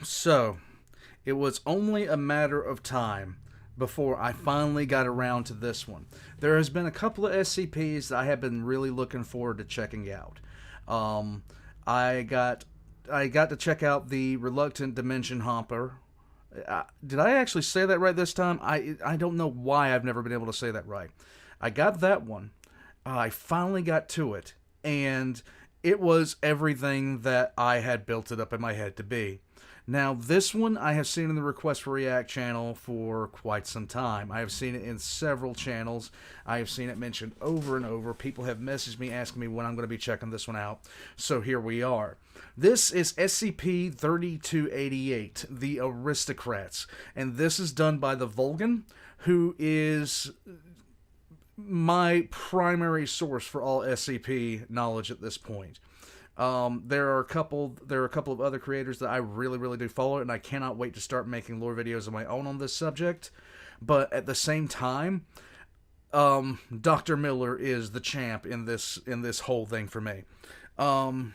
So, it was only a matter of time before I finally got around to this one. There has been a couple of SCPs that I have been really looking forward to checking out. Um, I got to check out the Reluctant Dimension Hopper. Did I actually say that right this time? I don't know why I've never been able to say that right. I got that one. I finally got to it, and it was everything that I had built it up in my head to be. Now, this one I have seen in the Request for React channel for quite some time. I have seen it in several channels. I have seen it mentioned over and over. People have messaged me asking me when I'm going to be checking this one out. So here we are. This is SCP-3288, the Aristocrats. And this is done by TheVolgun, who is my primary source for all SCP knowledge at this point. There are a couple of other creators that I really do follow, and I cannot wait to start making lore videos of my own on this subject. But at the same time, Dr. Miller is the champ in this whole thing for me. I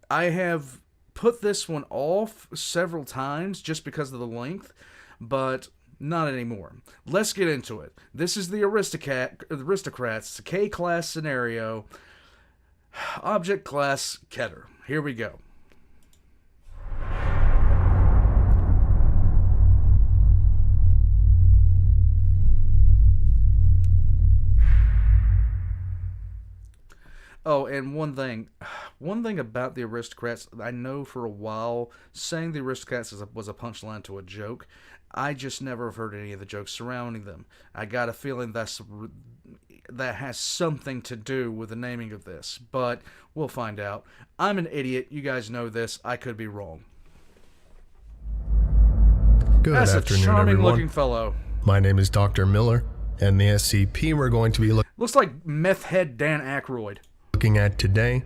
have put this one off several times just because of the length, but not anymore. Let's get into it. This is the Aristocrats, K-class scenario. Object class Keter. Here we go. Oh, and one thing about the Aristocrats, I know for a while saying the Aristocrats was a punchline to a joke. I just never have heard any of the jokes surrounding them. I got a feeling that has something to do with the naming of this, but we'll find out. I'm an idiot. You guys know this. I could be wrong. Good That's afternoon, a charming everyone. looking fellow. My name is Dr. Miller, and the SCP we're going to be Looks like meth head Dan Aykroyd. looking at today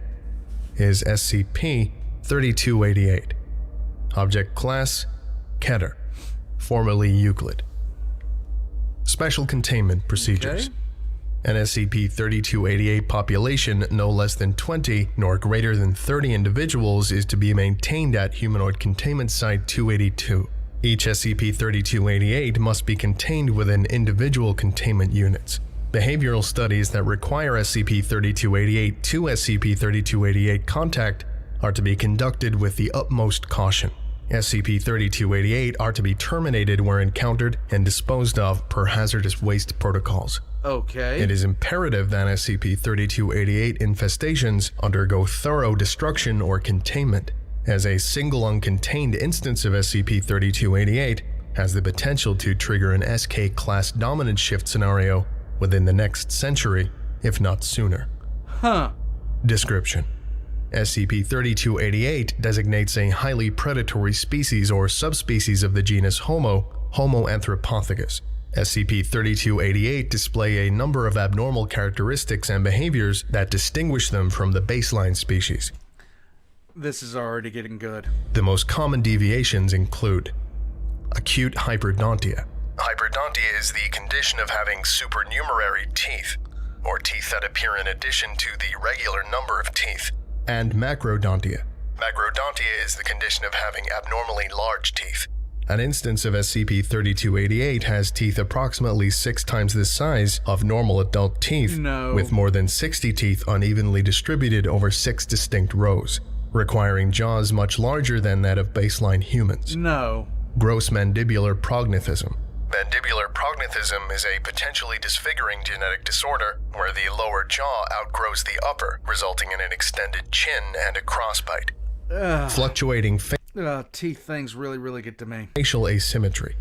is SCP-3288. Object class, Keter, formerly Euclid. Special containment procedures. Okay. An SCP-3288 population no less than 20 nor greater than 30 individuals is to be maintained at Humanoid Containment Site 282. Each SCP-3288 must be contained within individual containment units. Behavioral studies that require SCP-3288 to SCP-3288 contact are to be conducted with the utmost caution. SCP-3288 are to be terminated where encountered and disposed of per hazardous waste protocols. Okay. It is imperative that SCP-3288 infestations undergo thorough destruction or containment, as a single uncontained instance of SCP-3288 has the potential to trigger an SK-class dominant shift scenario within the next century, if not sooner. Huh. Description: SCP-3288 designates a highly predatory species or subspecies of the genus Homo anthropophagus. SCP-3288 display a number of abnormal characteristics and behaviors that distinguish them from the baseline species. This is already getting good. The most common deviations include acute hyperdontia. Hyperdontia is the condition of having supernumerary teeth, or teeth that appear in addition to the regular number of teeth, and macrodontia. Macrodontia is the condition of having abnormally large teeth. An instance of SCP-3288 has teeth approximately 6 times the size of normal adult teeth, with more than 60 teeth unevenly distributed over 6 distinct rows, requiring jaws much larger than that of baseline humans. Gross mandibular prognathism. Mandibular prognathism is a potentially disfiguring genetic disorder where the lower jaw outgrows the upper, resulting in an extended chin and a crossbite. Fluctuating teeth things really get to me. Facial asymmetry.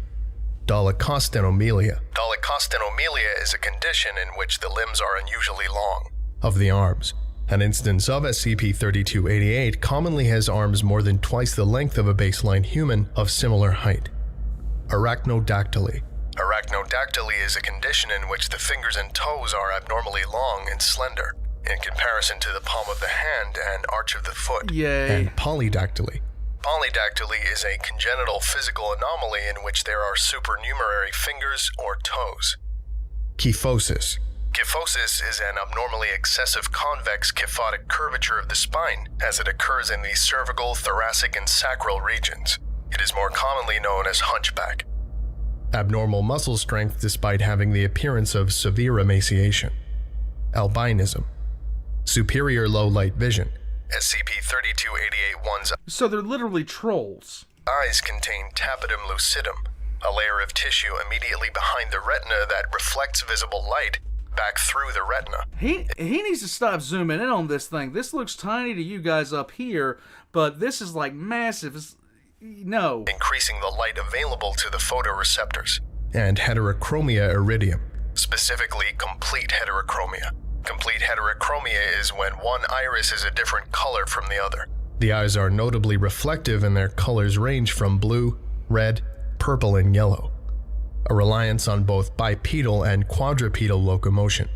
Dolichostenomelia. Dolichostenomelia is a condition in which the limbs are unusually long. Of the arms. An instance of SCP-3288 commonly has arms more than twice the length of a baseline human of similar height. Arachnodactyly. Arachnodactyly is a condition in which the fingers and toes are abnormally long and slender, in comparison to the palm of the hand and arch of the foot. And polydactyly. Polydactyly is a congenital physical anomaly in which there are supernumerary fingers or toes. Kyphosis. Kyphosis is an abnormally excessive convex kyphotic curvature of the spine as it occurs in the cervical, thoracic, and sacral regions. It is more commonly known as hunchback. Abnormal muscle strength despite having the appearance of severe emaciation. Albinism. Superior low-light vision. SCP-3288-1's So they're literally trolls. eyes contain tapetum lucidum, a layer of tissue immediately behind the retina that reflects visible light back through the retina. He needs to stop zooming in on this thing. This looks tiny to you guys up here, but this is like massive. No. Increasing the light available to the photoreceptors. And heterochromia iridium, specifically complete heterochromia. Complete heterochromia is when one iris is a different color from the other. The eyes are notably reflective and their colors range from blue, red, purple, and yellow. A reliance on both bipedal and quadrupedal locomotion.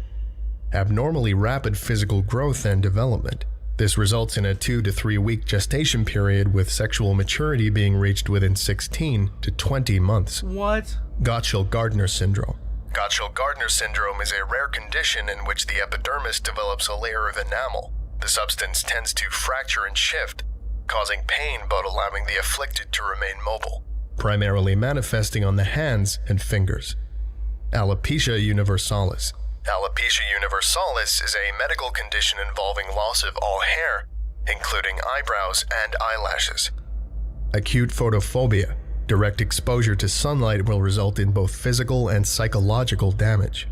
Abnormally rapid physical growth and development. This results in a 2 to 3 week gestation period with sexual maturity being reached within 16 to 20 months. What? Gotchell-Gardner syndrome. Gotchell-Gardner syndrome is a rare condition in which the epidermis develops a layer of enamel. The substance tends to fracture and shift, causing pain but allowing the afflicted to remain mobile, primarily manifesting on the hands and fingers. Alopecia universalis. Alopecia universalis is a medical condition involving loss of all hair, including eyebrows and eyelashes. Acute photophobia. Direct exposure to sunlight will result in both physical and psychological damage.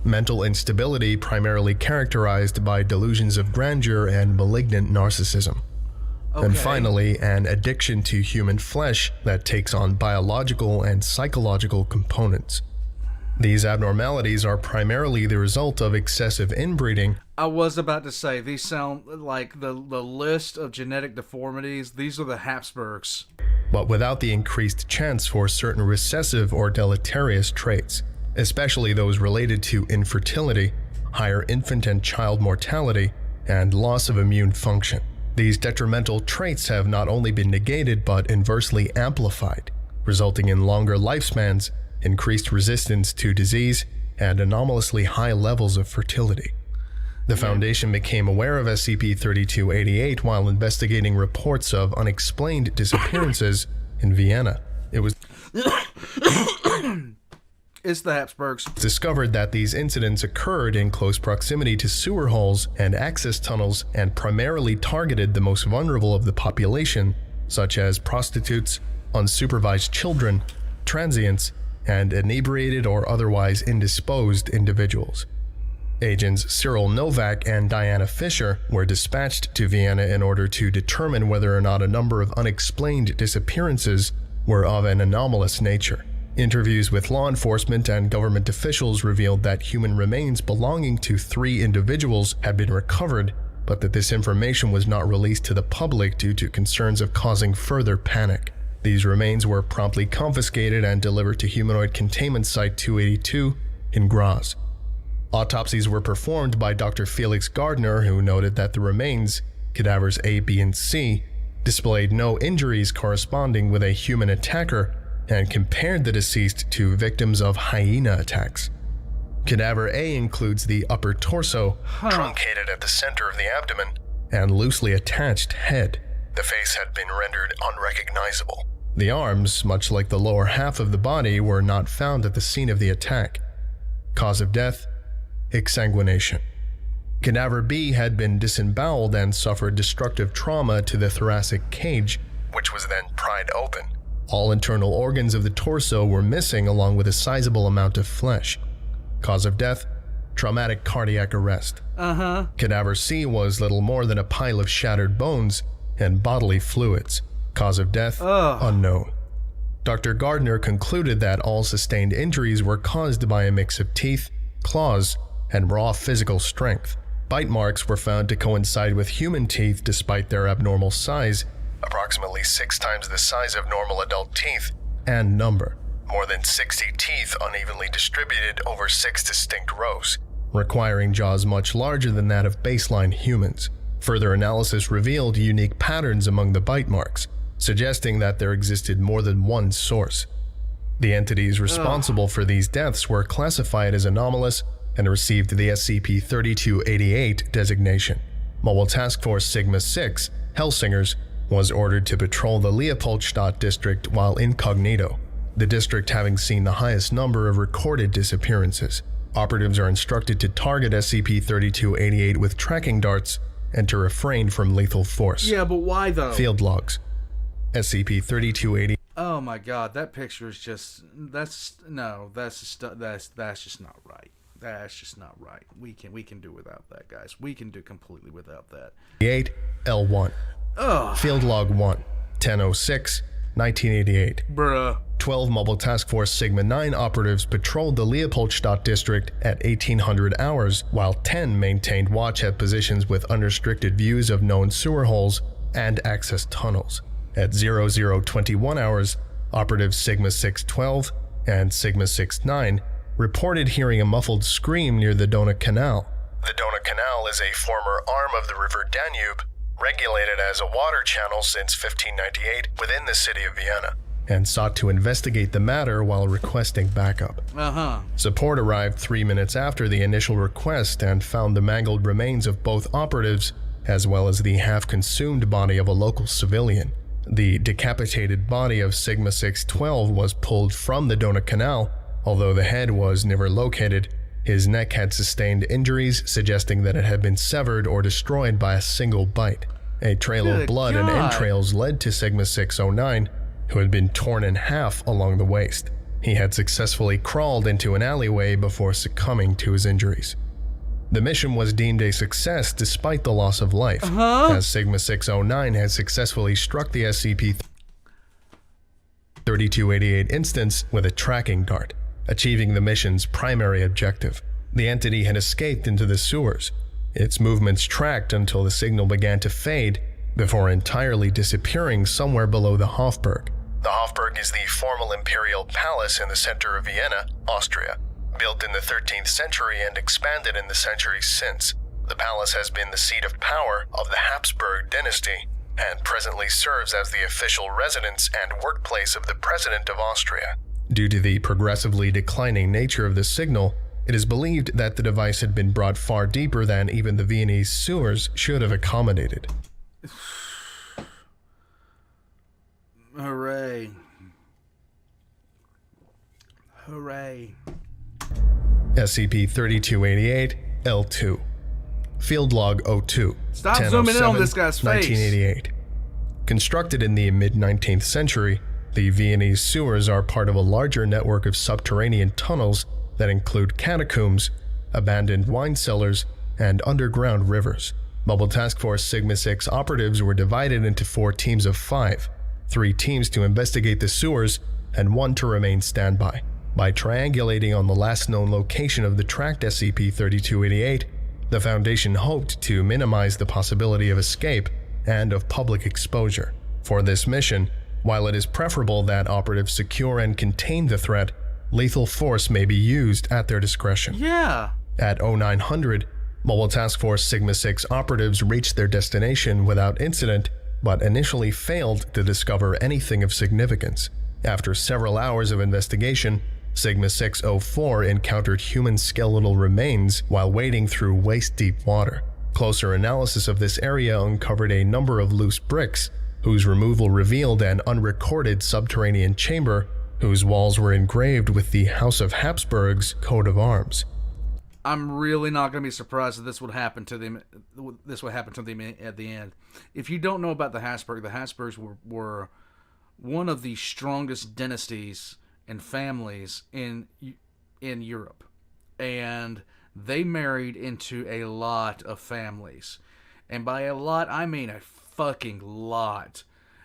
Mental instability primarily characterized by delusions of grandeur and malignant narcissism. Okay. And finally, an addiction to human flesh that takes on biological and psychological components. These abnormalities are primarily the result of excessive inbreeding. I was about to say, these sound like the list of genetic deformities. These are the Habsburgs. But without the increased chance for certain recessive or deleterious traits, especially those related to infertility, higher infant and child mortality, and loss of immune function. These detrimental traits have not only been negated but inversely amplified, resulting in longer lifespans, increased resistance to disease, and anomalously high levels of fertility. The Foundation became aware of SCP-3288 while investigating reports of unexplained disappearances in Vienna. It was It's the Habsburgs. discovered that these incidents occurred in close proximity to sewer holes and access tunnels and primarily targeted the most vulnerable of the population, such as prostitutes, unsupervised children, transients, and inebriated or otherwise indisposed individuals. Agents Cyril Novak and Diana Fisher were dispatched to Vienna in order to determine whether or not a number of unexplained disappearances were of an anomalous nature. Interviews with law enforcement and government officials revealed that human remains belonging to 3 individuals had been recovered, but that this information was not released to the public due to concerns of causing further panic. These remains were promptly confiscated and delivered to Humanoid Containment Site 282 in Graz. Autopsies were performed by Dr. Felix Gardner, who noted that the remains, cadavers A, B, and C, displayed no injuries corresponding with a human attacker and compared the deceased to victims of hyena attacks. Cadaver A includes the upper torso, truncated at the center of the abdomen, and loosely attached head. The face had been rendered unrecognizable. The arms, much like the lower half of the body, were not found at the scene of the attack. Cause of death: exsanguination. Cadaver B had been disemboweled and suffered destructive trauma to the thoracic cage, which was then pried open. All internal organs of the torso were missing along with a sizable amount of flesh. Cause of death: traumatic cardiac arrest. Cadaver C was little more than a pile of shattered bones and bodily fluids. Cause of death: unknown. Dr. Gardner concluded that all sustained injuries were caused by a mix of teeth, claws, and raw physical strength. Bite marks were found to coincide with human teeth despite their abnormal size, approximately 6 times the size of normal adult teeth, and number. More than 60 teeth unevenly distributed over 6 distinct rows, requiring jaws much larger than that of baseline humans. Further analysis revealed unique patterns among the bite marks, suggesting that there existed more than one source. The entities responsible for these deaths were classified as anomalous and received the SCP-3288 designation. Mobile Task Force Sigma-6, Helsingers, was ordered to patrol the Leopoldstadt district while incognito, the district having seen the highest number of recorded disappearances. Operatives are instructed to target SCP-3288 with tracking darts and to refrain from lethal force. Yeah, but why though? Field logs. SCP-3288. Oh my god, that picture is just... That's just not right. That's just not right. We can do without that, guys. We can do completely without that. 8 L1. Ugh. Field log 1. 1006, 1988. Bruh. 12 Mobile Task Force Sigma-9 operatives patrolled the Leopoldstadt district at 1800 hours, while 10 maintained watch at positions with unrestricted views of known sewer holes and access tunnels. At 0021 hours, operatives Sigma-612 and Sigma-69 reported hearing a muffled scream near the Donau Canal. The Donau Canal is a former arm of the River Danube, regulated as a water channel since 1598 within the city of Vienna, and sought to investigate the matter while requesting backup. Support arrived 3 minutes after the initial request and found the mangled remains of both operatives, as well as the half-consumed body of a local civilian. The decapitated body of Sigma-612 was pulled from the Donau Canal. Although the head was never located, his neck had sustained injuries, suggesting that it had been severed or destroyed by a single bite. A trail of blood and entrails led to Sigma-609, who had been torn in half along the waist. He had successfully crawled into an alleyway before succumbing to his injuries. The mission was deemed a success despite the loss of life, as Sigma-609 had successfully struck the SCP-3288 instance with a tracking dart, achieving the mission's primary objective. The entity had escaped into the sewers, its movements tracked until the signal began to fade, before entirely disappearing somewhere below the Hofburg. The Hofburg is the formal imperial palace in the center of Vienna, Austria. Built in the 13th century and expanded in the centuries since, the palace has been the seat of power of the Habsburg dynasty and presently serves as the official residence and workplace of the President of Austria. Due to the progressively declining nature of the signal, it is believed that the device had been brought far deeper than even the Viennese sewers should have accommodated. Hooray. Hooray. SCP-3288 L2. Field Log 02. Stop zooming in on this guy's face. 1988. Constructed in the mid-19th century, the Viennese sewers are part of a larger network of subterranean tunnels that include catacombs, abandoned wine cellars, and underground rivers. Mobile Task Force Sigma-6 operatives were divided into 4 teams of 5, 3 teams to investigate the sewers and 1 to remain standby. By triangulating on the last known location of the tracked SCP-3288, the Foundation hoped to minimize the possibility of escape and of public exposure. For this mission, while it is preferable that operatives secure and contain the threat, lethal force may be used at their discretion. Yeah. At 0900, Mobile Task Force Sigma-6 operatives reached their destination without incident, but initially failed to discover anything of significance. After several hours of investigation, Sigma-604 encountered human skeletal remains while wading through waist-deep water. Closer analysis of this area uncovered a number of loose bricks, whose removal revealed an unrecorded subterranean chamber whose walls were engraved with the House of Habsburg's coat of arms. I'm really not going to be surprised if this would happen to them. This would happen to them at the end. If you don't know about the Habsburgs were one of the strongest dynasties and families in Europe, and they married into a lot of families, and by a lot I mean a fucking lot.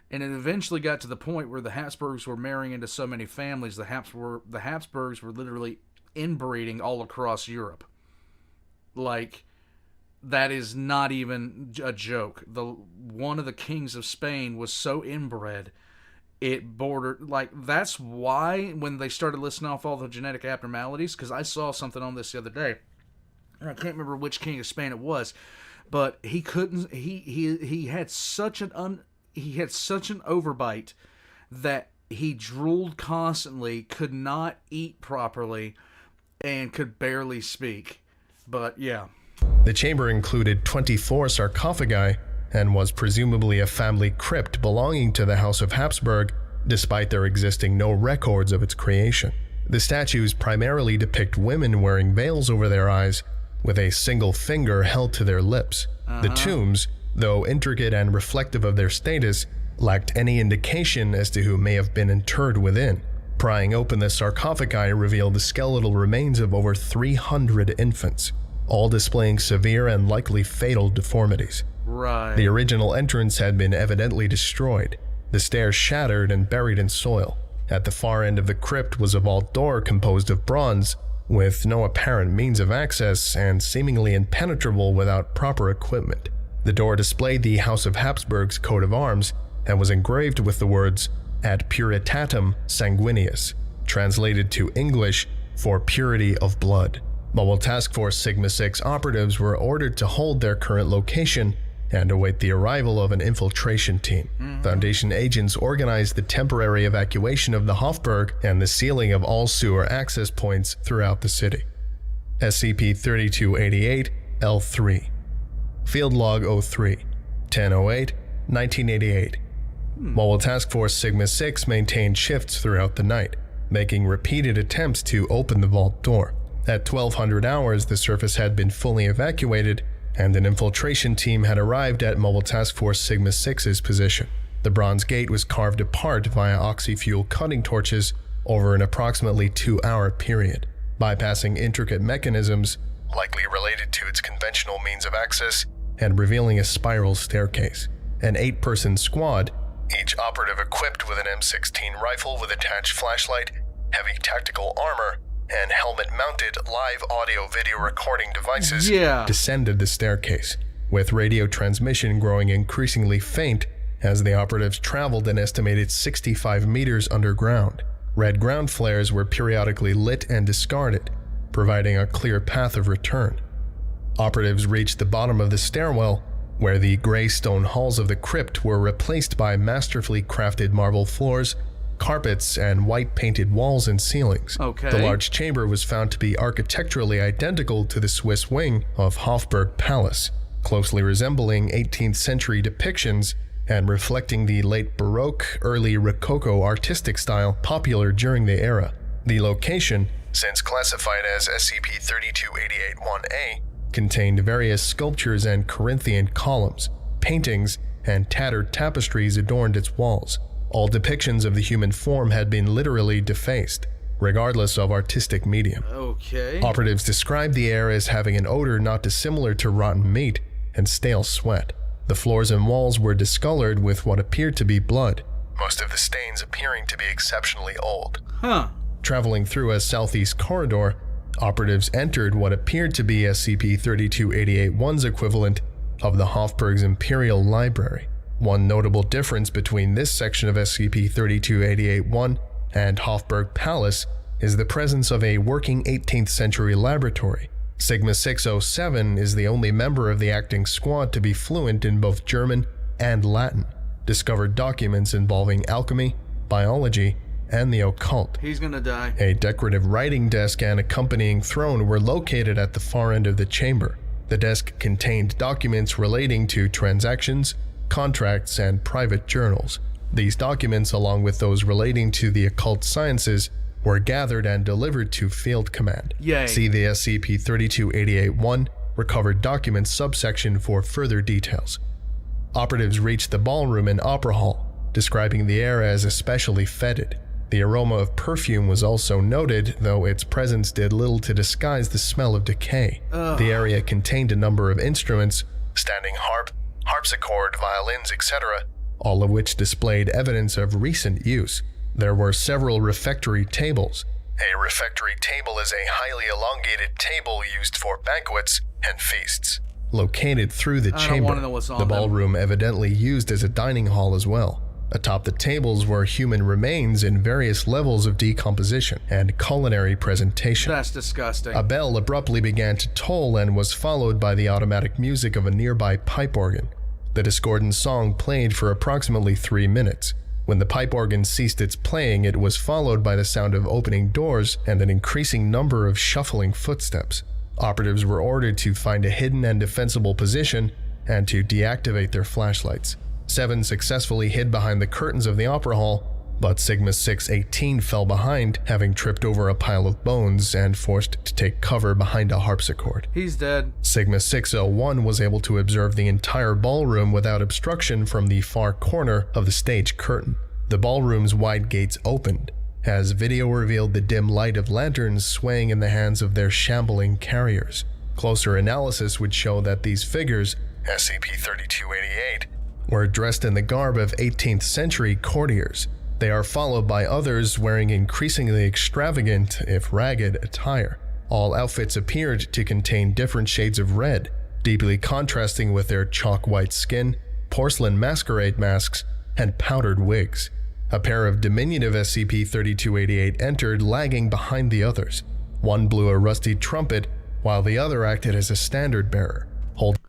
And it eventually got to the point where the Habsburgs were marrying into so many families, the Habsburgs were literally inbreeding all across Europe. Like, that is not even a joke. One of the kings of Spain was so inbred, it bordered, like, that's why when they started listing off all the genetic abnormalities, because I saw something on this the other day, and I can't remember which king of Spain it was, but he couldn't, he had such an overbite that he drooled constantly, could not eat properly, and could barely speak. But yeah. The chamber included 24 sarcophagi, and was presumably a family crypt belonging to the House of Habsburg, despite there existing no records of its creation. The statues primarily depict women wearing veils over their eyes, with a single finger held to their lips. The tombs, though intricate and reflective of their status, lacked any indication as to who may have been interred within. Prying open the sarcophagi revealed the skeletal remains of over 300 infants, all displaying severe and likely fatal deformities. Right. The original entrance had been evidently destroyed, the stairs shattered and buried in soil. At the far end of the crypt was a vault door composed of bronze, with no apparent means of access and seemingly impenetrable without proper equipment. The door displayed the House of Habsburg's coat of arms and was engraved with the words Ad Puritatem Sanguineus, translated to English for purity of blood. Mobile Task Force Sigma-6 operatives were ordered to hold their current location and await the arrival of an infiltration team. Foundation agents organized the temporary evacuation of the Hofburg and the sealing of all sewer access points throughout the city. SCP-3288 L3 Field Log 03 1008 1988 Mobile Task Force Sigma-6 maintained shifts throughout the night, making repeated attempts to open the vault door. At 1200 hours, the surface had been fully evacuated, and an infiltration team had arrived at Mobile Task Force Sigma-6's position. The bronze gate was carved apart via oxy-fuel cutting torches over an approximately 2-hour period, bypassing intricate mechanisms likely related to its conventional means of access and revealing a spiral staircase. An 8-person squad, each operative equipped with an M16 rifle with attached flashlight, heavy tactical armor, and helmet-mounted live audio-video recording devices, descended the staircase, with radio transmission growing increasingly faint as the operatives traveled an estimated 65 meters underground. Red ground flares were periodically lit and discarded, providing a clear path of return. Operatives reached the bottom of the stairwell, where the gray stone halls of the crypt were replaced by masterfully crafted marble floors, carpets, and white-painted walls and ceilings. The large chamber was found to be architecturally identical to the Swiss wing of Hofburg Palace, closely resembling 18th century depictions and reflecting the late Baroque, early Rococo artistic style popular during the era. The location, since classified as SCP-3288-1A, contained various sculptures and Corinthian columns, paintings, and tattered tapestries adorned its walls. All depictions of the human form had been literally defaced, regardless of artistic medium. Operatives described the air as having an odor not dissimilar to rotten meat and stale sweat. The floors and walls were discolored with what appeared to be blood, most of the stains appearing to be exceptionally old. Traveling through a southeast corridor, operatives entered what appeared to be SCP-3288-1's equivalent of the Hofburg's Imperial Library. One notable difference between this section of SCP-3288-1 and Hofburg Palace is the presence of a working 18th century laboratory. Sigma-607 is the only member of the acting squad to be fluent in both German and Latin, discovered documents involving alchemy, biology, and the occult. He's gonna die. A decorative writing desk and accompanying throne were located at the far end of the chamber. The desk contained documents relating to transactions, contracts, and private journals. These documents, along with those relating to the occult sciences, were gathered and delivered to Field Command. See the SCP-3288-1 Recovered Documents subsection for further details. Operatives reached the ballroom and opera hall, describing the air as especially fetid. The aroma of perfume was also noted, though its presence did little to disguise the smell of decay. The area contained a number of instruments, standing harp, harpsichord, violins, etc., all of which displayed evidence of recent use. There were several refectory tables. A refectory table is a highly elongated table used for banquets and feasts. Located through the chamber, the ballroom evidently used as a dining hall as well. Atop the tables were human remains in various levels of decomposition and culinary presentation. That's disgusting. A bell abruptly began to toll and was followed by the automatic music of a nearby pipe organ. The discordant song played for approximately 3 minutes. When the pipe organ ceased its playing, it was followed by the sound of opening doors and an increasing number of shuffling footsteps. Operatives were ordered to find a hidden and defensible position and to deactivate their flashlights. 7 successfully hid behind the curtains of the opera hall, but Sigma-618 fell behind, having tripped over a pile of bones and forced to take cover behind a harpsichord. He's dead. Sigma-601 was able to observe the entire ballroom without obstruction from the far corner of the stage curtain. The ballroom's wide gates opened, as video revealed the dim light of lanterns swaying in the hands of their shambling carriers. Closer analysis would show that these figures, SCP-3288, were dressed in the garb of 18th century courtiers. They are followed by others wearing increasingly extravagant, if ragged, attire. All outfits appeared to contain different shades of red, deeply contrasting with their chalk-white skin, porcelain masquerade masks, and powdered wigs. A pair of diminutive SCP-3288 entered, lagging behind the others. One blew a rusty trumpet, while the other acted as a standard bearer, holding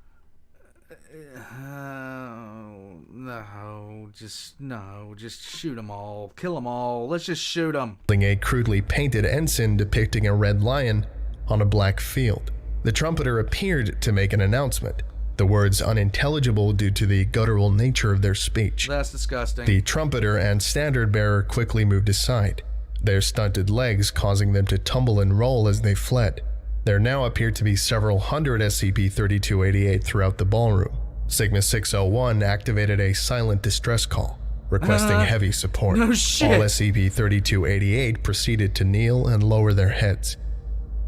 just shoot them all. Kill them all. Let's just shoot them. a crudely painted ensign depicting a red lion on a black field. The trumpeter appeared to make an announcement, the words unintelligible due to the guttural nature of their speech. That's disgusting. The trumpeter and standard bearer quickly moved aside, their stunted legs causing them to tumble and roll as they fled. There now appeared to be several hundred SCP-3288 throughout the ballroom. Sigma-601 activated a silent distress call, requesting heavy support. No shit. All SCP-3288 proceeded to kneel and lower their heads.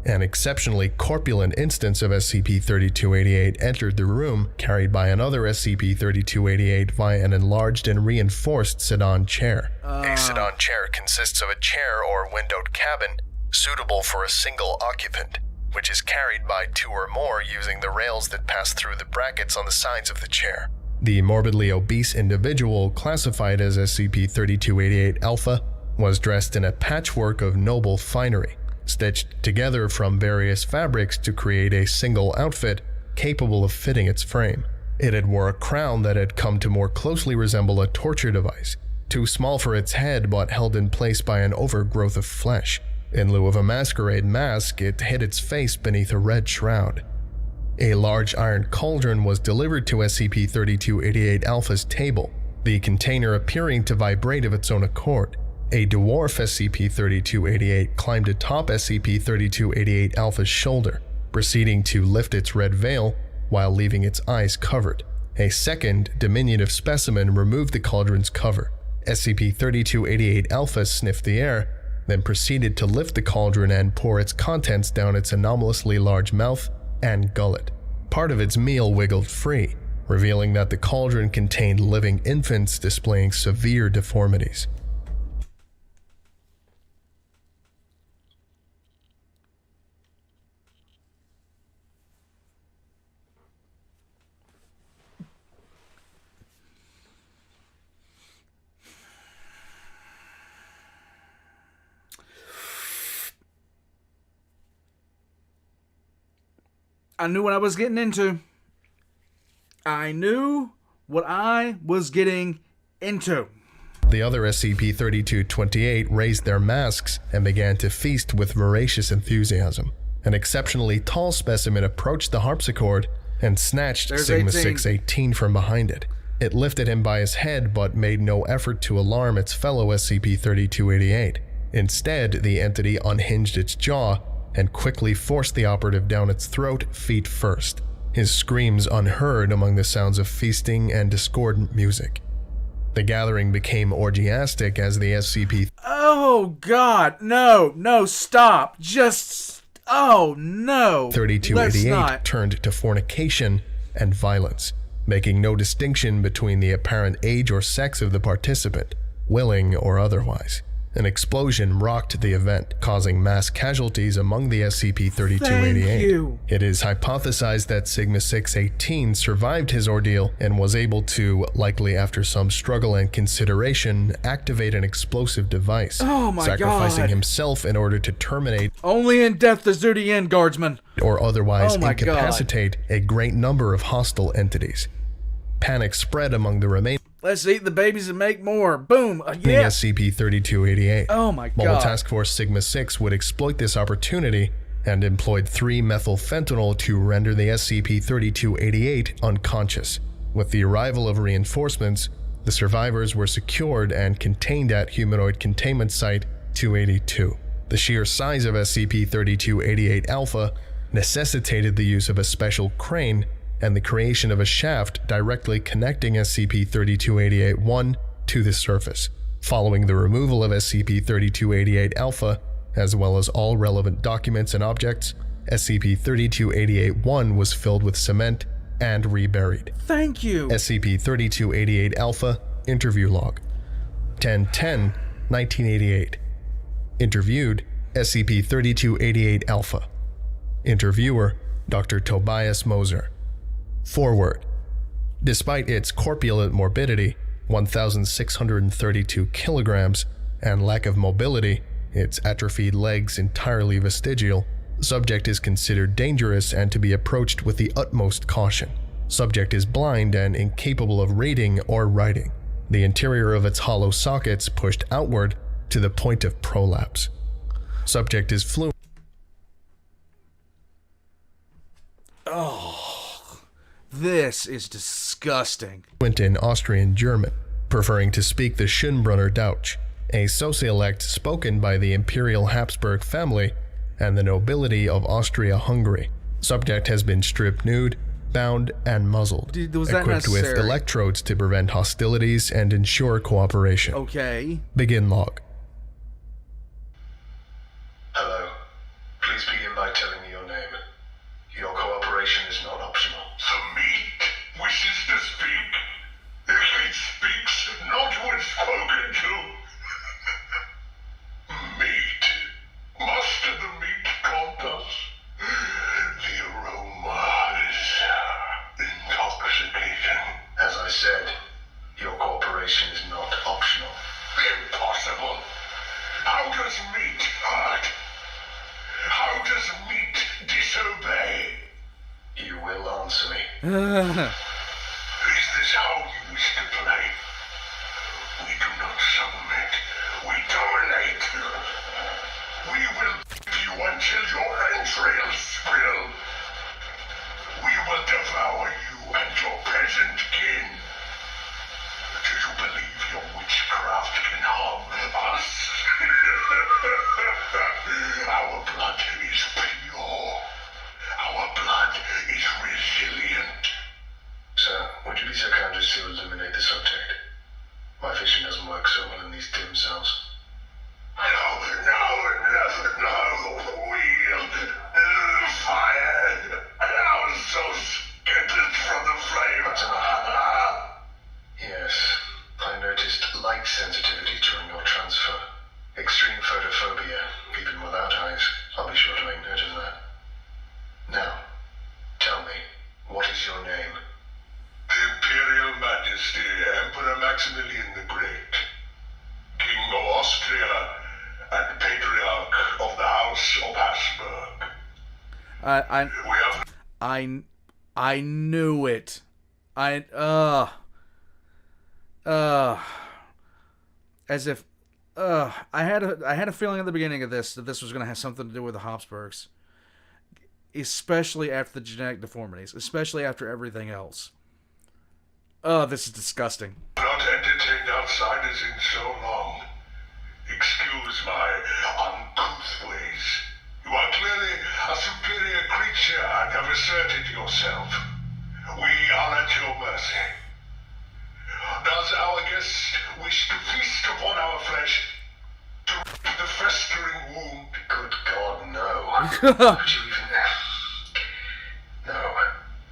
An exceptionally corpulent instance of SCP-3288 entered the room, carried by another SCP-3288 via an enlarged and reinforced sedan chair. A sedan chair consists of a chair or windowed cabin suitable for a single occupant, which is carried by 2 or more using the rails that pass through the brackets on the sides of the chair. The morbidly obese individual, classified as SCP-3288-Alpha, was dressed in a patchwork of noble finery, stitched together from various fabrics to create a single outfit capable of fitting its frame. It had wore a crown that had come to more closely resemble a torture device, too small for its head but held in place by an overgrowth of flesh. In lieu of a masquerade mask, it hid its face beneath a red shroud. A large iron cauldron was delivered to SCP-3288-Alpha's table, the container appearing to vibrate of its own accord. A dwarf SCP-3288 climbed atop SCP-3288-Alpha's shoulder, proceeding to lift its red veil while leaving its eyes covered. A second, diminutive specimen removed the cauldron's cover. SCP-3288-Alpha sniffed the air, then proceeded to lift the cauldron and pour its contents down its anomalously large mouth and gullet. Part of its meal wiggled free, revealing that the cauldron contained living infants displaying severe deformities. I knew what I was getting into. I knew what I was getting into. The other SCP-3288 raised their masks and began to feast with voracious enthusiasm. An exceptionally tall specimen approached the harpsichord and snatched Sigma-618 from behind it. It lifted him by his head but made no effort to alarm its fellow SCP-3288. Instead, the entity unhinged its jaw and quickly forced the operative down its throat, feet first, his screams unheard among the sounds of feasting and discordant music. The gathering became orgiastic as the SCP... Oh God, no, stop, oh no. 3288 turned to fornication and violence, making no distinction between the apparent age or sex of the participant, willing or otherwise. An explosion rocked the event, causing mass casualties among the SCP-3288. Thank you. It is hypothesized that Sigma-618 survived his ordeal and was able to, likely after some struggle and consideration, activate an explosive device, sacrificing himself in order to terminate only in death does duty end, guardsman, or otherwise incapacitate a great number of hostile entities. Panic spread among the remaining... Let's eat the babies and make more. Boom. Yeah. SCP-3288. Oh my God. Mobile Task Force Sigma-6 would exploit this opportunity and employed 3-methylfentanyl to render the SCP-3288 unconscious. With the arrival of reinforcements, the survivors were secured and contained at Humanoid Containment Site 282. The sheer size of SCP-3288 Alpha necessitated the use of a special crane and the creation of a shaft directly connecting SCP-3288-1 to the surface. Following the removal of SCP-3288 Alpha, as well as all relevant documents and objects, SCP-3288-1 was filled with cement and reburied. Thank you! SCP-3288 Alpha Interview Log 10/10/1988. Interviewed SCP-3288 Alpha. Interviewer Dr. Tobias Moser. Forward. Despite its corpulent morbidity, 1,632 kilograms, and lack of mobility, its atrophied legs entirely vestigial, subject is considered dangerous and to be approached with the utmost caution. Subject is blind and incapable of reading or writing. The interior of its hollow sockets pushed outward to the point of prolapse. Subject is fluent. Oh, this is disgusting. In Austrian German, preferring to speak the Schönbrunner Deutsch, a sociolect spoken by the Imperial Habsburg family and the nobility of Austria-Hungary. Subject has been stripped nude, bound, and muzzled, Was that equipped with necessary? electrodes to prevent hostilities and ensure cooperation. Okay. Begin log. Hello. Please begin by telling me your name. Your cooperation is not optional. The meat wishes to speak. It speaks not when spoken to. Meat. Master the meat compass. The aroma is intoxicating. As I said, your cooperation is not optional. Impossible. How does meat hurt? How does meat disobey? You will answer me. Is this how you wish to play? We do not submit. We dominate. We will beat you until your entrails spill. We will devour you and your peasant kin. Do you believe your witchcraft can harm us? Our blood is pure. Our blood is resilient. Sir, would you be so kind as to illuminate the subject? My vision doesn't work so well in these dim cells. No. Wheel. Fire. I'm so scattered from the flame. Yes, I noticed light sensitivity during your transfer. Extreme photophobia, even without eyes. I'll be sure to make note of that. Now, tell me, what is your name? The Imperial Majesty, Emperor Maximilian the Great, King of Austria and Patriarch of the House of Habsburg. I knew it. As if, I had a feeling at the beginning of this that this was going to have something to do with the Habsburgs, especially after the genetic deformities, especially after everything else. This is disgusting. Not entertained outsiders in so long. Excuse my uncouth ways. You are clearly a superior creature and have asserted yourself. We are at your mercy. Does our guest wish to feast upon our flesh, to rid the festering wound? Good God, no. Would you even... No,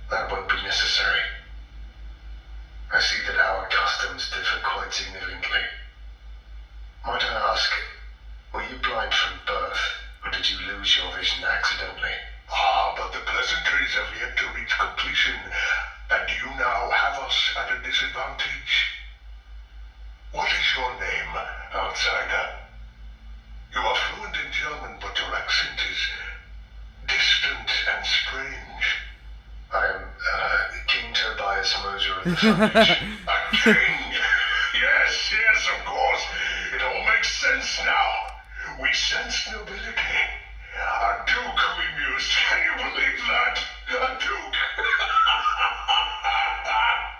that won't be necessary. I see that our customs differ quite significantly. Might I ask, were you blind from birth, or did you lose your vision accidentally? But the pleasantries have yet to reach completion, and you now have us at a disadvantage. What is your name, outsider? You are fluent in German, but your accent is distant and strange. I am, King Tobias Moser of the Foundation. A king! Yes, of course. It all makes sense now. We sense nobility. A duke we mused. Can you believe that? A duke!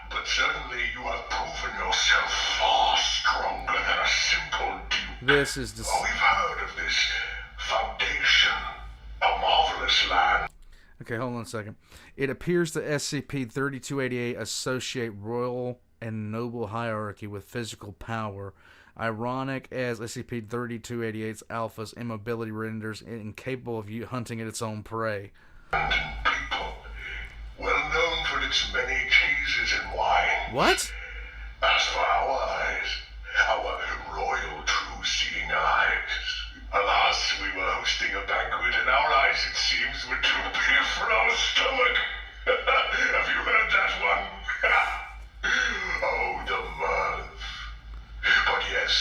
But suddenly you have proven yourself far stronger than a simple duke. This is We've heard of this Foundation, a marvelous land. Okay, hold on a second. It appears the SCP-3288 associate royal and noble hierarchy with physical power. Ironic as SCP-3288's alpha's immobility renders it incapable of hunting at its own prey. People, well known for its many cheeses and wine. What? As for our eyes, our royal true-seeing eyes. Alas, we were hosting a banquet and our eyes, it seems, were too big for our stomach. Have you heard that one? Oh, the mirth. But yes,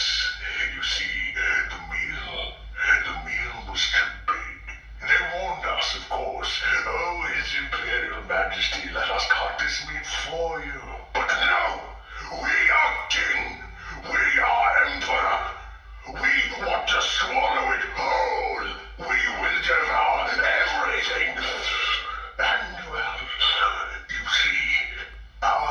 you see, the meal was too big. They warned us, of course. Oh, His Imperial Majesty, let us cut this meat for you. But no! We are king! We are emperor! We want to swallow it whole! We will devour everything! And, well, you see, our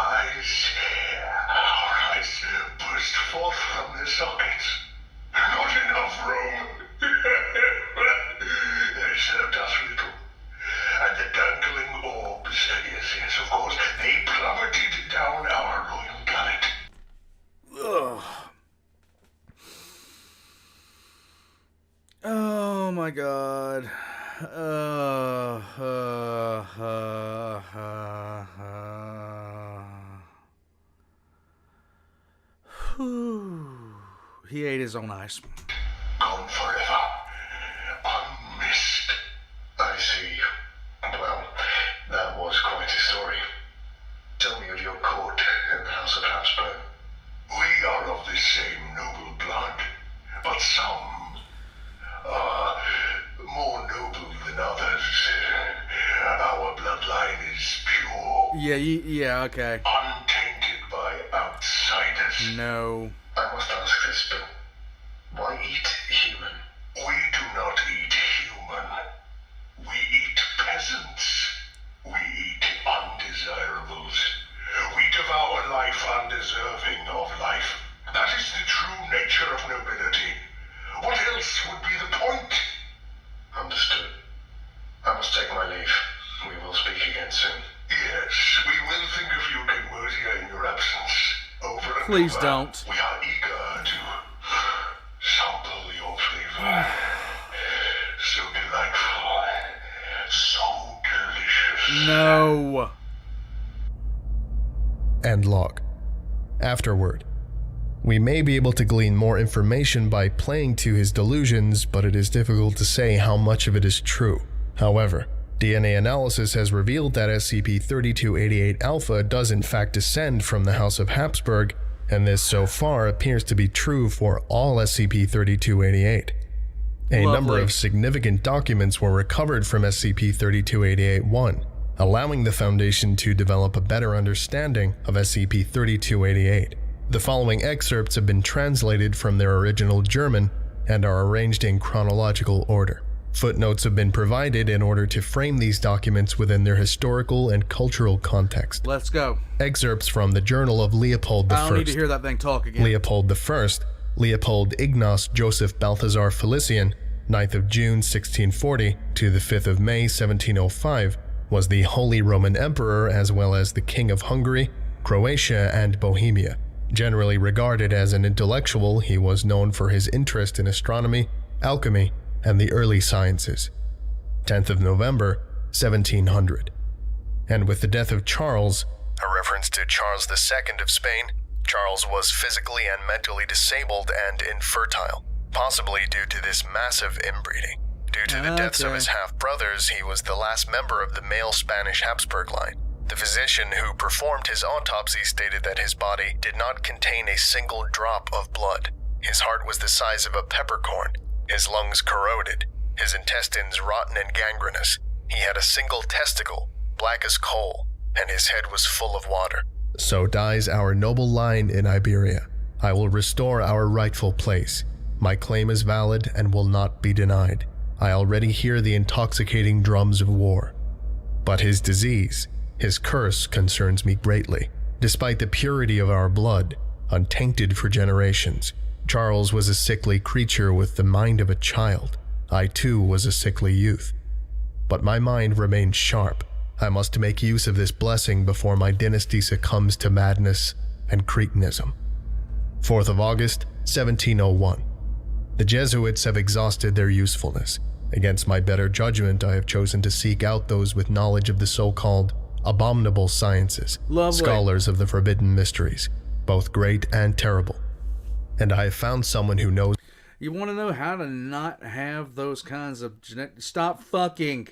eyes burst forth from their sockets. Not enough room! They served us little. And the dangling orbs, yes, of course, they plummeted down our royal gullet. Ugh. Oh my god. He ate his own eyes. Gone forever. Unmissed. I see. Well, that was quite a story. Tell me of your court in the House of Habsburg. We are of the same noble blood, but some are more noble than others. Our bloodline is pure. Yeah, okay. Untainted by outsiders. No. I must ask this, but why eat human? We do not eat human. We eat peasants. We eat undesirables. We devour life undeserving of life. That is the true nature of nobility. What else would be the point? Understood. I must take my leave. We will speak again soon. Yes, we will think of you, King Mercia, in your absence. Over and Please over. don't. We are eager to sample your flavor. So delightful. So delicious. No. End log. Afterward. We may be able to glean more information by playing to his delusions, but it is difficult to say how much of it is true. However, DNA analysis has revealed that SCP-3288 Alpha does in fact descend from the House of Habsburg, and this so far appears to be true for all SCP-3288. A number of significant documents were recovered from SCP-3288-1, allowing the Foundation to develop a better understanding of SCP-3288. The following excerpts have been translated from their original German and are arranged in chronological order. Footnotes have been provided in order to frame these documents within their historical and cultural context. Let's go. Excerpts from the Journal of Leopold I. I don't need to hear that thing talk again. Leopold I, Leopold Ignaz Joseph Balthasar Felician, 9th of June 1640 to the 5th of May 1705, was the Holy Roman Emperor as well as the King of Hungary, Croatia, and Bohemia. Generally regarded as an intellectual, he was known for his interest in astronomy, alchemy, and the early sciences. 10th of November, 1700. And with the death of Charles, a reference to Charles II of Spain, Charles was physically and mentally disabled and infertile, possibly due to this massive inbreeding. Due to the deaths of his half-brothers, he was the last member of the male Spanish Habsburg line. The physician who performed his autopsy stated that his body did not contain a single drop of blood. His heart was the size of a peppercorn, his lungs corroded, his intestines rotten and gangrenous. He had a single testicle, black as coal, and his head was full of water. So dies our noble line in Iberia. I will restore our rightful place. My claim is valid and will not be denied. I already hear the intoxicating drums of war. But his disease, his curse, concerns me greatly. Despite the purity of our blood, untainted for generations, Charles was a sickly creature with the mind of a child. I too was a sickly youth. But my mind remains sharp. I must make use of this blessing before my dynasty succumbs to madness and cretinism. 4th of August, 1701. The Jesuits have exhausted their usefulness. Against my better judgment, I have chosen to seek out those with knowledge of the so-called abominable sciences, Lovely. Scholars of the forbidden mysteries, both great and terrible. And I have found someone who knows. You want to know how to not have those kinds of stop fucking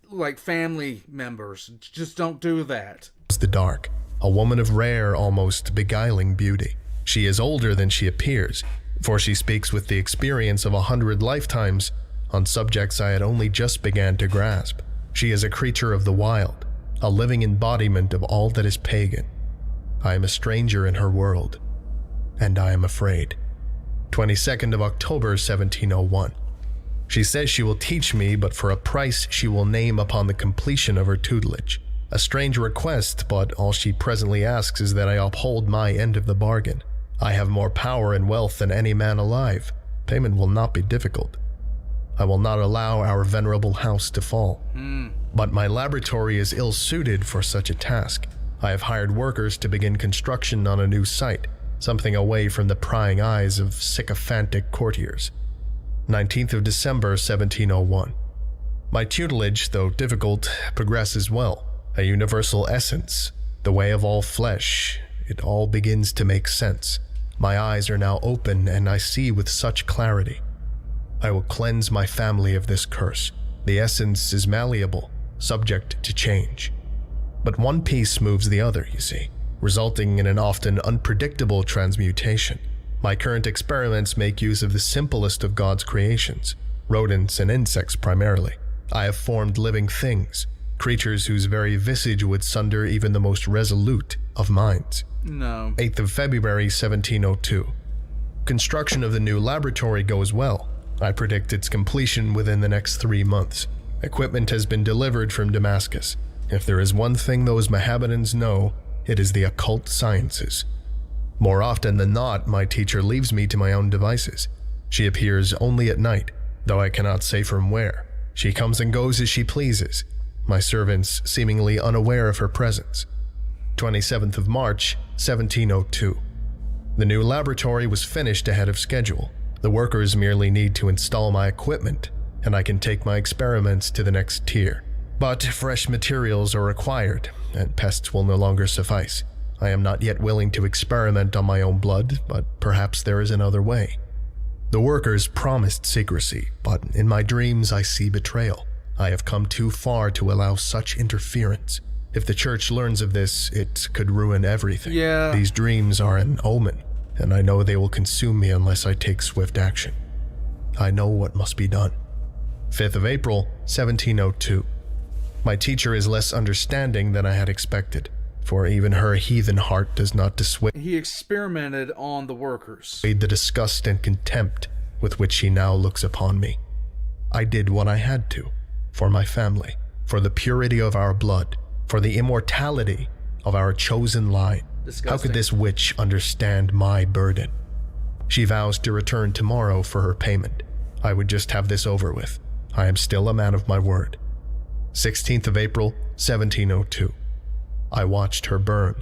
like family members. Just don't do that. The dark, a woman of rare, almost beguiling beauty. She is older than she appears, for she speaks with the experience of 100 lifetimes on subjects I had only just began to grasp. She is a creature of the wild, a living embodiment of all that is pagan. I am a stranger in her world, and I am afraid. 22nd of October, 1701. She says she will teach me, but for a price she will name upon the completion of her tutelage. A strange request, but all she presently asks is that I uphold my end of the bargain. I have more power and wealth than any man alive. Payment will not be difficult. I will not allow our venerable house to fall. But my laboratory is ill-suited for such a task. I have hired workers to begin construction on a new site, something away from the prying eyes of sycophantic courtiers. 19th of December, 1701. My tutelage, though difficult, progresses well. A universal essence, the way of all flesh. It all begins to make sense. My eyes are now open, and I see with such clarity. I will cleanse my family of this curse. The essence is malleable, subject to change. But one piece moves the other, you see, resulting in an often unpredictable transmutation. My current experiments make use of the simplest of God's creations, rodents and insects primarily. I have formed living things, creatures whose very visage would sunder even the most resolute of minds. No. 8th of February, 1702. Construction of the new laboratory goes well. I predict its completion within the next 3 months. Equipment has been delivered from Damascus. If there is one thing those Mohammedans know, it is the occult sciences. More often than not, my teacher leaves me to my own devices. She appears only at night, though I cannot say from where. She comes and goes as she pleases, my servants seemingly unaware of her presence. 27th of March, 1702. The new laboratory was finished ahead of schedule. The workers merely need to install my equipment, and I can take my experiments to the next tier. But fresh materials are required, and pests will no longer suffice. I am not yet willing to experiment on my own blood, but perhaps there is another way. The workers promised secrecy, but in my dreams I see betrayal. I have come too far to allow such interference. If the church learns of this, it could ruin everything. Yeah. These dreams are an omen, and I know they will consume me unless I take swift action. I know what must be done. 5th of April, 1702. My teacher is less understanding than I had expected, for even her heathen heart does not dissuade He experimented on the workers. the disgust and contempt with which she now looks upon me. I did what I had to, for my family, for the purity of our blood, for the immortality of our chosen line. Disgusting. How could this witch understand my burden? She vows to return tomorrow for her payment. I would just have this over with. I am still a man of my word. 16th of April, 1702. I watched her burn.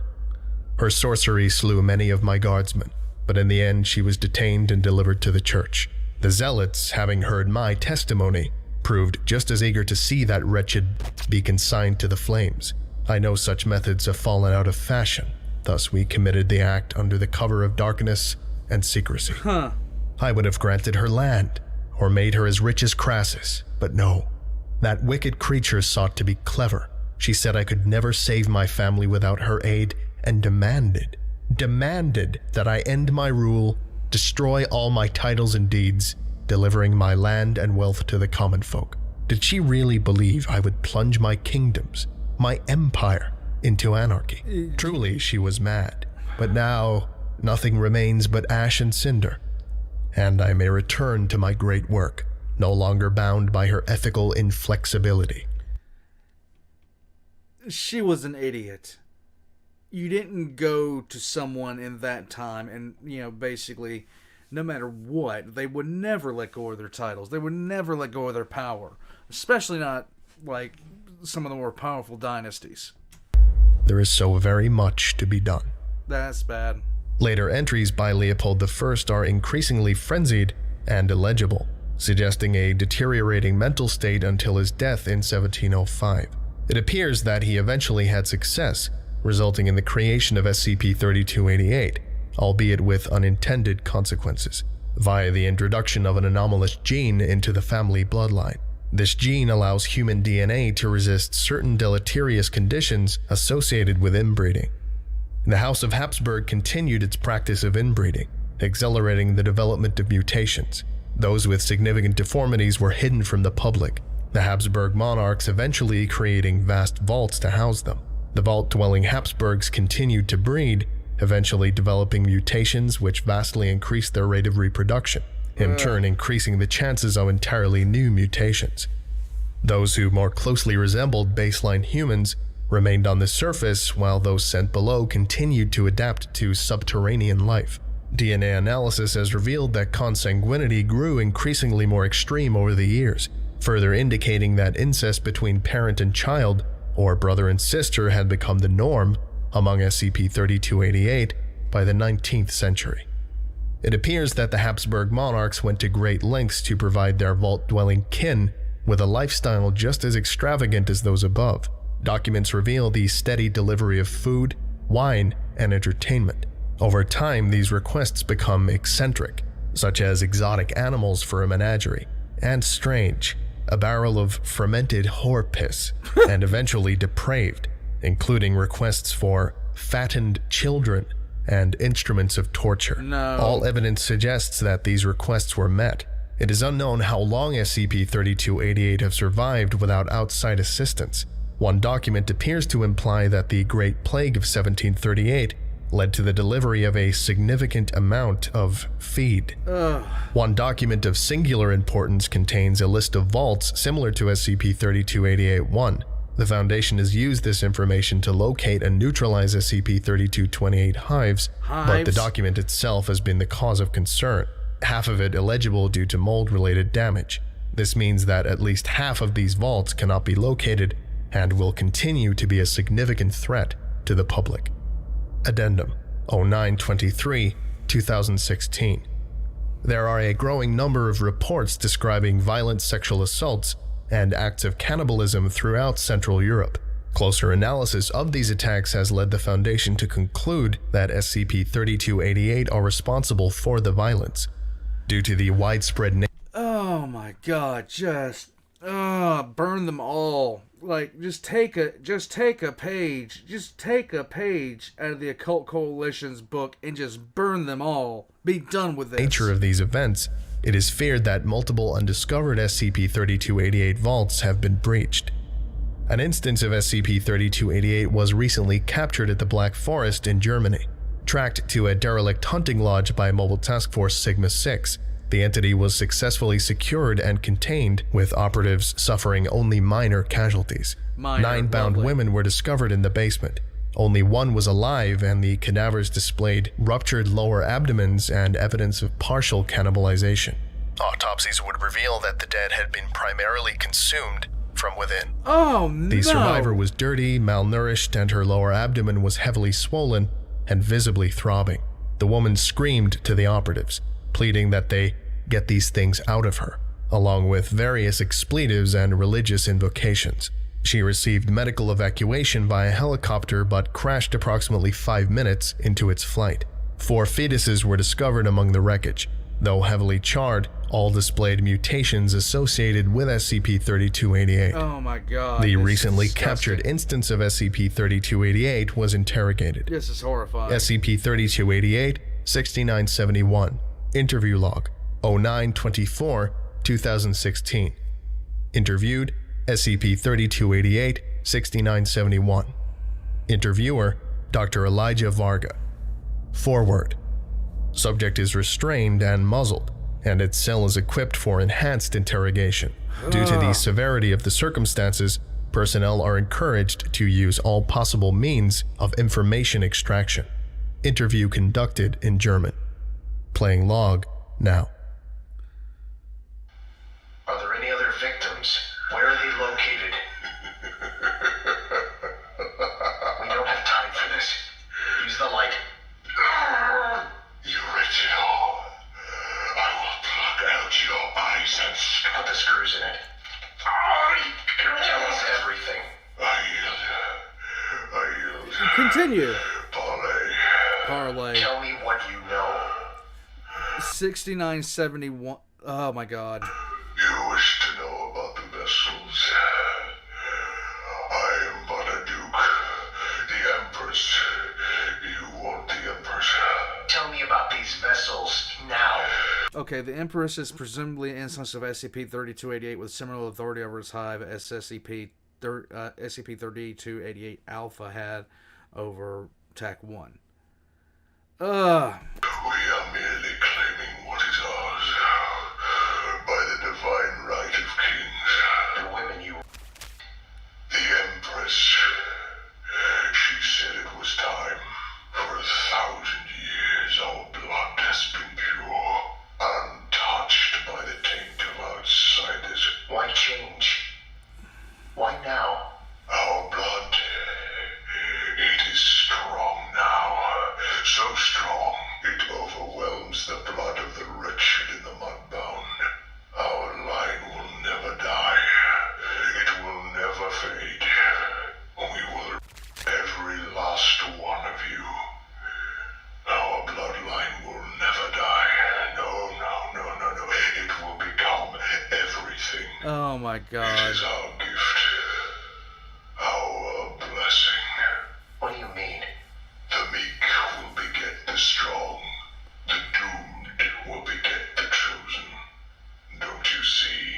Her sorcery slew many of my guardsmen, but in the end she was detained and delivered to the church. The zealots, having heard my testimony, proved just as eager to see that wretched be consigned to the flames. I know such methods have fallen out of fashion. Thus we committed the act under the cover of darkness and secrecy. I would have granted her land, or made her as rich as Crassus, but no. That wicked creature sought to be clever. She said I could never save my family without her aid, and demanded that I end my rule, destroy all my titles and deeds, delivering my land and wealth to the common folk. Did she really believe I would plunge my kingdoms, my empire, into anarchy? Truly, she was mad. But now, nothing remains but ash and cinder, and I may return to my great work. no longer bound by her ethical inflexibility. She was an idiot. You didn't go to someone in that time and, basically, no matter what, they would never let go of their titles. They would never let go of their power. Especially not, like, some of the more powerful dynasties. There is so very much to be done. That's bad. Later entries by Leopold I are increasingly frenzied and illegible, suggesting a deteriorating mental state until his death in 1705. It appears that he eventually had success, resulting in the creation of SCP-3288, albeit with unintended consequences, via the introduction of an anomalous gene into the family bloodline. This gene allows human DNA to resist certain deleterious conditions associated with inbreeding. The House of Habsburg continued its practice of inbreeding, accelerating the development of mutations. Those with significant deformities were hidden from the public, the Habsburg monarchs eventually creating vast vaults to house them. The vault-dwelling Habsburgs continued to breed, eventually developing mutations which vastly increased their rate of reproduction, in turn increasing the chances of entirely new mutations. Those who more closely resembled baseline humans remained on the surface, while those sent below continued to adapt to subterranean life. DNA analysis has revealed that consanguinity grew increasingly more extreme over the years, further indicating that incest between parent and child, or brother and sister, had become the norm among SCP-3288 by the 19th century. It appears that the Habsburg monarchs went to great lengths to provide their vault-dwelling kin with a lifestyle just as extravagant as those above. Documents reveal the steady delivery of food, wine, and entertainment. Over time, these requests become eccentric, such as exotic animals for a menagerie, and strange, a barrel of fermented whore piss, and eventually depraved, including requests for fattened children and instruments of torture. No. All evidence suggests that these requests were met. It is unknown how long SCP-3288 have survived without outside assistance. One document appears to imply that the Great Plague of 1738 led to the delivery of a significant amount of feed. One document of singular importance contains a list of vaults similar to SCP-3288-1. The Foundation has used this information to locate and neutralize SCP-3228 hives, but the document itself has been the cause of concern, half of it illegible due to mold-related damage. This means that at least half of these vaults cannot be located and will continue to be a significant threat to the public. Addendum 0923, 2016. There are a growing number of reports describing violent sexual assaults and acts of cannibalism throughout Central Europe. Closer analysis of these attacks has led the Foundation to conclude that SCP-3288 are responsible for the violence. Due to the widespread Oh my god, just burn them all. Like, just take a page out of the Occult Coalition's book and just burn them all. Be done with this. Nature of these events, it is feared that multiple undiscovered SCP-3288 vaults have been breached. An instance of SCP-3288 was recently captured at the Black Forest in Germany. Tracked to a derelict hunting lodge by Mobile Task Force Sigma-6, the entity was successfully secured and contained, with operatives suffering only minor casualties. 9 bound women were discovered in the basement. Only one was alive, and the cadavers displayed ruptured lower abdomens and evidence of partial cannibalization. Autopsies would reveal that the dead had been primarily consumed from within. Oh no! The survivor was dirty, malnourished, and her lower abdomen was heavily swollen and visibly throbbing. The woman screamed to the operatives, pleading that they get these things out of her, along with various expletives and religious invocations. She received medical evacuation via helicopter but crashed approximately 5 minutes into its flight. 4 fetuses were discovered among the wreckage. Though heavily charred, all displayed mutations associated with SCP-3288. Oh my god. The recently captured instance of SCP-3288 was interrogated. This is horrifying. SCP-3288, 6971. Interview log 0924, 2016. Interviewed SCP-3288, 6971. Interviewer Dr. Elijah Varga. Forward. Subject is restrained and muzzled. and its cell is equipped for enhanced interrogation. Due to the severity of the circumstances, personnel are encouraged to use all possible means of information extraction. Interview conducted in German. Playing log now. Are there any other victims? Where are they located? We don't have time for this. Use the light. You original. I will pluck out your eyes and Put the screws in it. Tell us everything. I yield. Continue. Parlay. Tell me what you know. 6971. Oh my god. You wish to know about the vessels? I am but a duke. The Empress. You want the Empress? Tell me about these vessels now. Okay, the Empress is presumably an instance of SCP-3288 with similar authority over its hive as SCP-3288 Alpha had over TAC-1. We are merely claiming what is ours by the divine right of kings. The women you... The Empress. She said it was time. For 1,000 years our blood has been pure, untouched by the taint of outsiders. Why change? Why now? Our blood, it is strong now. So strong, it overwhelms the blood of the wretched and the mudbound. Our line will never die. It will never fade. We will every last one of you. Our bloodline will never die. No. It will become everything. Oh my It god. is our gift. Our blessing. What do you mean? The meek will beget the strong. The doomed will beget the chosen. Don't you see?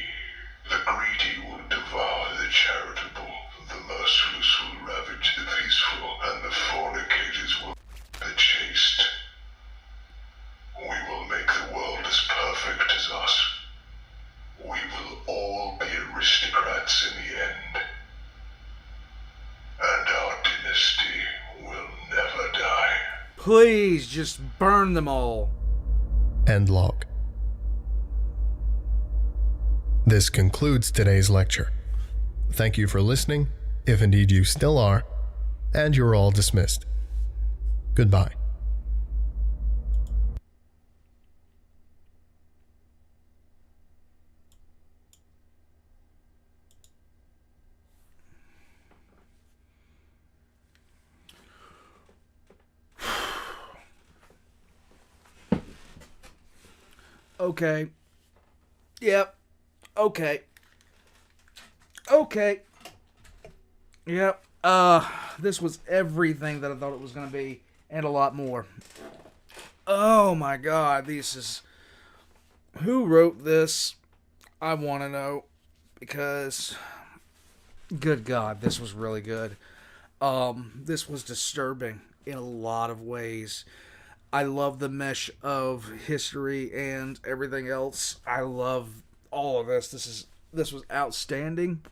The greedy will devour the charitable. The merciless will ravage the peaceful. And the fornicators will the chaste. We will make the world as perfect as us. We will all be aristocrats in the end. And our dynasty will never die. Please, just burn them all. End log. This concludes today's lecture. Thank you for listening, if indeed you still are, and you're all dismissed. Goodbye. Okay. Yep. Okay. Okay. Yep. This was everything that I thought it was going to be, and a lot more. Oh my god, this is... Who wrote this? I want to know, because... Good god, this was really good. This was disturbing in a lot of ways. I love the mesh of history and everything else. I love all of this. This was outstanding.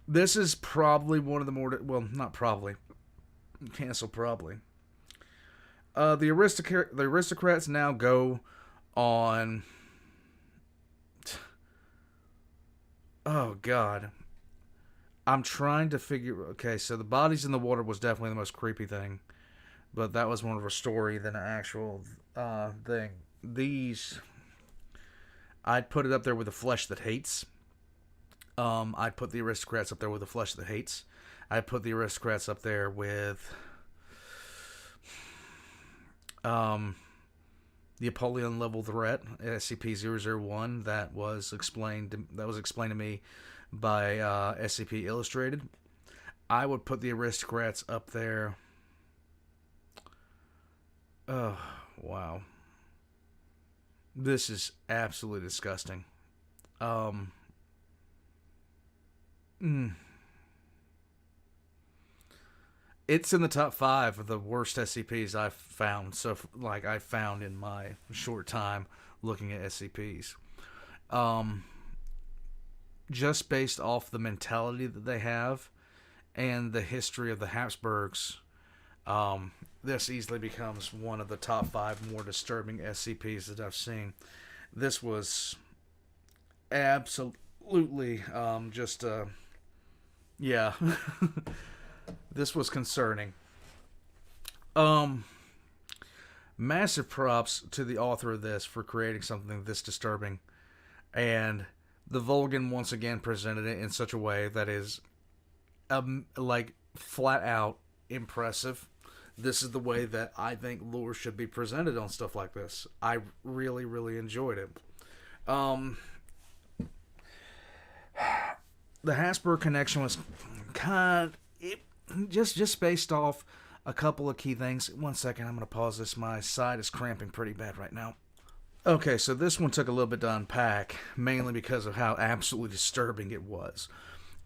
This is probably one of the more... Well, not probably. Cancel probably. The Aristocrats now go on... Oh, God. I'm trying to figure... Okay, so the bodies in the water was definitely the most creepy thing. But that was more of a story than an actual thing. These... I'd put it up there with the flesh that hates. I'd put the Aristocrats up there with the flesh that hates. I'd put the Aristocrats up there with... the Apollyon level threat, SCP-001, that was explained to me by SCP Illustrated. I would put the Aristocrats up there. Oh, wow. This is absolutely disgusting. It's in the top 5 of the worst SCPs I've found. So, like, I found in my short time looking at SCPs. Just based off the mentality that they have and the history of the Habsburgs, this easily becomes one of the top 5 more disturbing SCPs that I've seen. This was absolutely yeah. This was concerning. Massive props to the author of this for creating something this disturbing, and TheVolgun once again presented it in such a way that is like flat out impressive. This is the way that I think lore should be presented on stuff like this. I really, really enjoyed it. The Habsburg connection was just based off a couple of key things. One second, I'm going to pause this. My side is cramping pretty bad right now. Okay, so this one took a little bit to unpack, mainly because of how absolutely disturbing it was.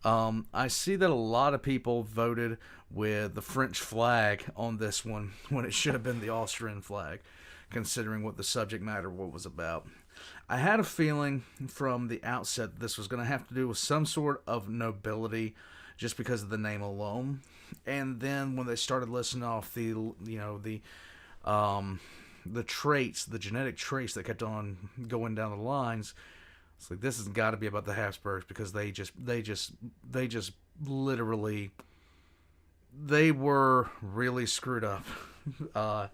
I see that a lot of people voted with the French flag on this one when it should have been the Austrian flag, considering what the subject matter was about. I had a feeling from the outset that this was going to have to do with some sort of nobility, just because of the name alone. And then when they started listing off the traits, the genetic traits that kept on going down the lines, it's like, this has got to be about the Habsburgs, because they just literally, they were really screwed up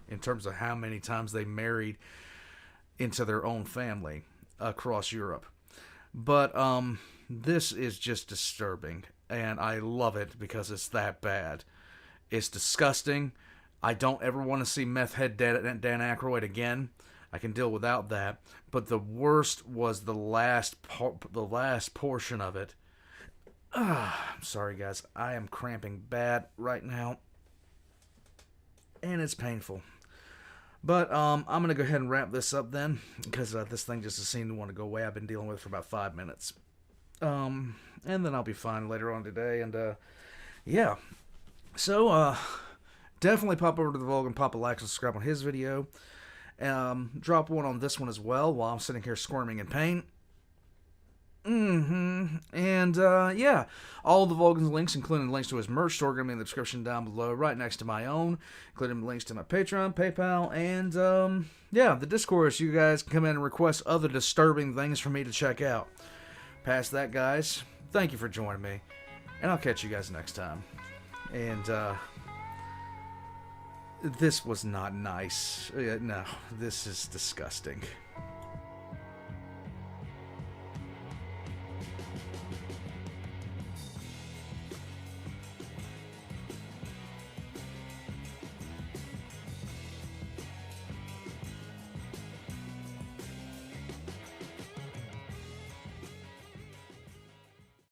in terms of how many times they married into their own family across Europe. But this is just disturbing, and I love it because it's that bad. It's disgusting. I don't ever want to see meth head Dan Aykroyd again. I can deal without that. But the worst was the last portion of it. I'm sorry, guys. I am cramping bad right now, and it's painful. But I'm going to go ahead and wrap this up then, because this thing just seemed to want to go away. I've been dealing with it for about 5 minutes. And then I'll be fine later on today. And yeah. So definitely pop over to TheVolgun, pop a like, and subscribe on his video. Drop one on this one as well while I'm sitting here squirming in pain. And yeah, all the TheVolgun's links, including links to his merch store, are going to be in the description down below, right next to my own, including links to my Patreon, PayPal, and yeah, the Discord, so you guys can come in and request other disturbing things for me to check out. Past that, guys, thank you for joining me, and I'll catch you guys next time. And this was not nice. No, this is disgusting.